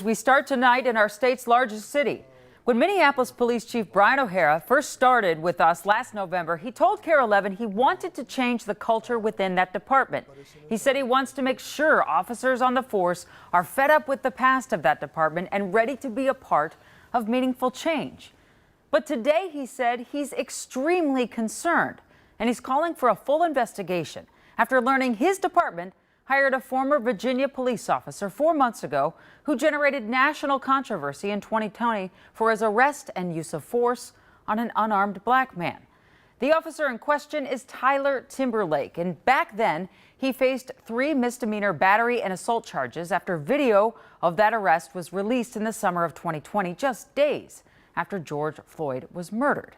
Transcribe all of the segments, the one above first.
We start tonight in our state's largest city. When Minneapolis Police Chief Brian O'Hara first started with us last November, he told KARE 11 he wanted to change the culture within that department. He said he wants to make sure officers on the force are fed up with the past of that department and ready to be a part of meaningful change. But today he said he's extremely concerned, and he's calling for a full investigation after learning his department hired a former Virginia police officer 4 months ago who generated national controversy in 2020 for his arrest and use of force on an unarmed black man. The officer in question is Tyler Timberlake, and back then he faced 3 misdemeanor battery and assault charges after video of that arrest was released in the summer of 2020, just days after George Floyd was murdered.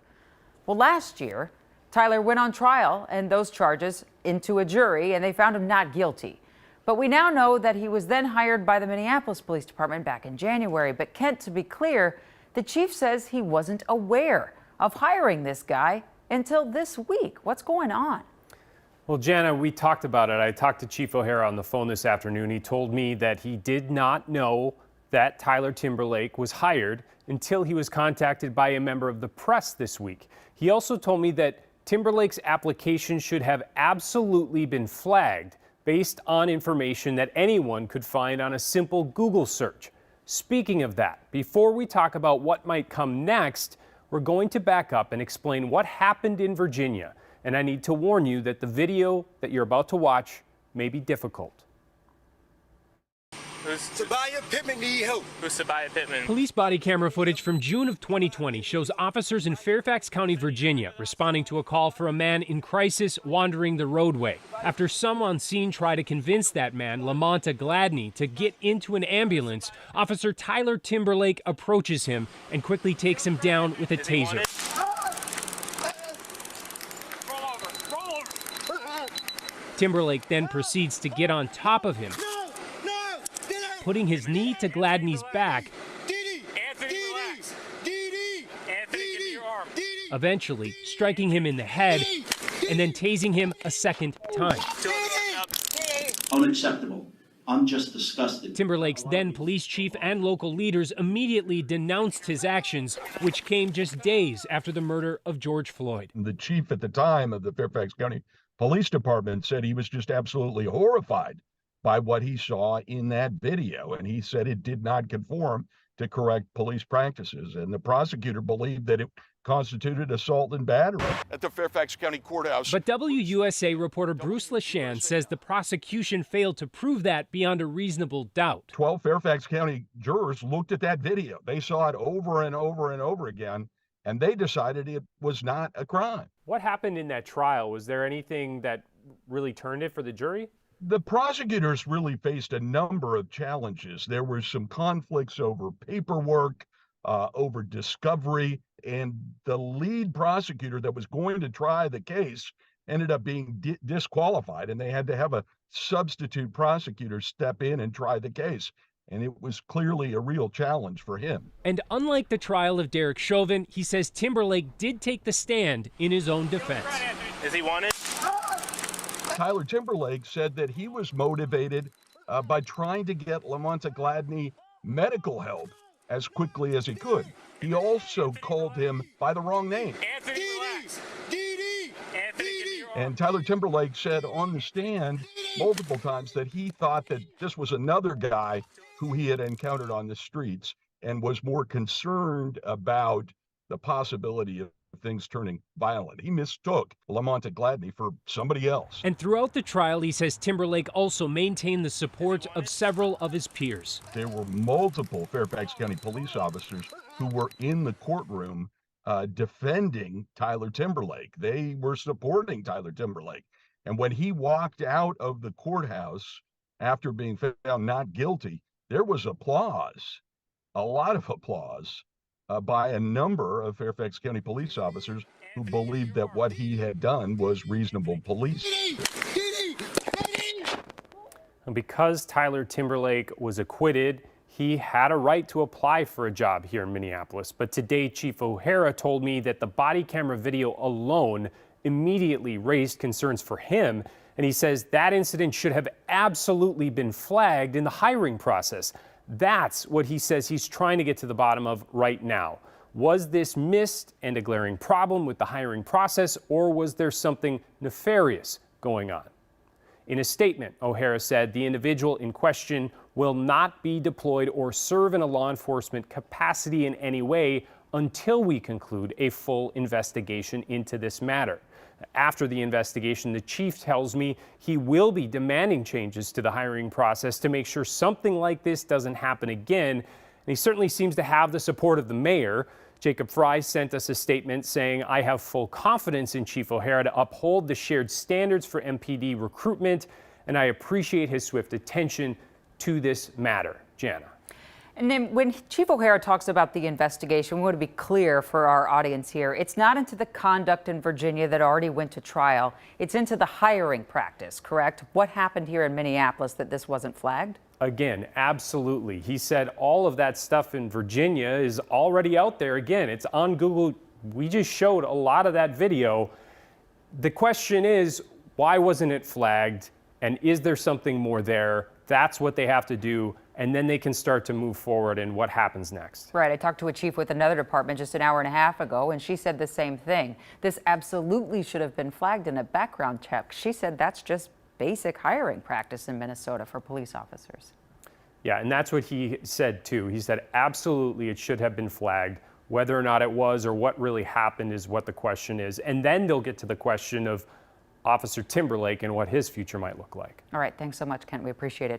Well, last year, Tyler went on trial and those charges into a jury, and they found him not guilty. But we now know that he was then hired by the Minneapolis Police Department back in January. But Kent, to be clear, the chief says he wasn't aware of hiring this guy until this week. What's going on? Well, Jana, we talked about it. I talked to Chief O'Hara on the phone this afternoon. He told me that he did not know that Tyler Timberlake was hired until he was contacted by a member of the press this week. He also told me that Timberlake's application should have absolutely been flagged based on information that anyone could find on a simple Google search. Speaking of that, before we talk about what might come next, we're going to back up and explain what happened in Virginia. And I need to warn you that the video that you're about to watch may be difficult. Tobiah Pittman need help. Who's Tobiah Pittman? Police body camera footage from June of 2020 shows officers in Fairfax County, Virginia, responding to a call for a man in crisis wandering the roadway. After some on scene try to convince that man, Lamonta Gladney, to get into an ambulance, Officer Tyler Timberlake approaches him and quickly takes him down with a taser. Timberlake then proceeds to get on top of him, putting his knee to Gladney's back, eventually striking him in the head and then tasing him a second time. Unacceptable. I'm just disgusted. Timberlake's then police chief and local leaders immediately denounced his actions, which came just days after the murder of George Floyd. The chief at the time of the Fairfax County Police Department said he was just absolutely horrified by what he saw in that video, and he said it did not conform to correct police practices, and the prosecutor believed that it constituted assault and battery. At the Fairfax County Courthouse. But WUSA reporter Bruce LeShan says the prosecution failed to prove that beyond a reasonable doubt. 12 Fairfax County jurors looked at that video. They saw it over and over and over again, and they decided it was not a crime. What happened in that trial? Was there anything that really turned it for the jury? The prosecutors really faced a number of challenges. There were some conflicts over paperwork, over discovery, and the lead prosecutor that was going to try the case ended up being disqualified, and they had to have a substitute prosecutor step in and try the case. And it was clearly a real challenge for him. And unlike the trial of Derek Chauvin, he says Timberlake did take the stand in his own defense. Is he wanted? Tyler Timberlake said that he was motivated by trying to get Lamonta Gladney medical help as quickly as he could. He also called him by the wrong name. Anthony, relax. And Tyler Timberlake said on the stand multiple times that he thought that this was another guy who he had encountered on the streets and was more concerned about the possibility of things turning violent. He mistook Lamonta Gladney for somebody else. And throughout the trial, he says Timberlake also maintained the support of several of his peers. There were multiple Fairfax County police officers who were in the courtroom defending Tyler Timberlake. They were supporting Tyler Timberlake. And when he walked out of the courthouse after being found not guilty, there was applause, a lot of applause, by a number of Fairfax County police officers who believed that what he had done was reasonable police. And because Tyler Timberlake was acquitted, he had a right to apply for a job here in Minneapolis. But today, Chief O'Hara told me that the body camera video alone immediately raised concerns for him. And he says that incident should have absolutely been flagged in the hiring process. That's what he says he's trying to get to the bottom of right now. Was this missed and a glaring problem with the hiring process, or was there something nefarious going on? In a statement, O'Hara said the individual in question will not be deployed or serve in a law enforcement capacity in any way until we conclude a full investigation into this matter. After the investigation, the chief tells me he will be demanding changes to the hiring process to make sure something like this doesn't happen again. And he certainly seems to have the support of the mayor. Jacob Fry sent us a statement saying, "I have full confidence in Chief O'Hara to uphold the shared standards for MPD recruitment, and I appreciate his swift attention to this matter." Jana. And then when Chief O'Hara talks about the investigation, we want to be clear for our audience here. It's not into the conduct in Virginia that already went to trial. It's into the hiring practice, correct? What happened here in Minneapolis that this wasn't flagged? Again, absolutely. He said all of that stuff in Virginia is already out there. Again, it's on Google. We just showed a lot of that video. The question is, why wasn't it flagged? And is there something more there? That's what they have to do. And then they can start to move forward in what happens next. Right. I talked to a chief with another department just an hour and a half ago, and she said the same thing. This absolutely should have been flagged in a background check. She said that's just basic hiring practice in Minnesota for police officers. Yeah, and that's what he said too. He said absolutely it should have been flagged. Whether or not it was or what really happened is what the question is. And then they'll get to the question of Officer Timberlake and what his future might look like. All right. Thanks so much, Kent. We appreciate it.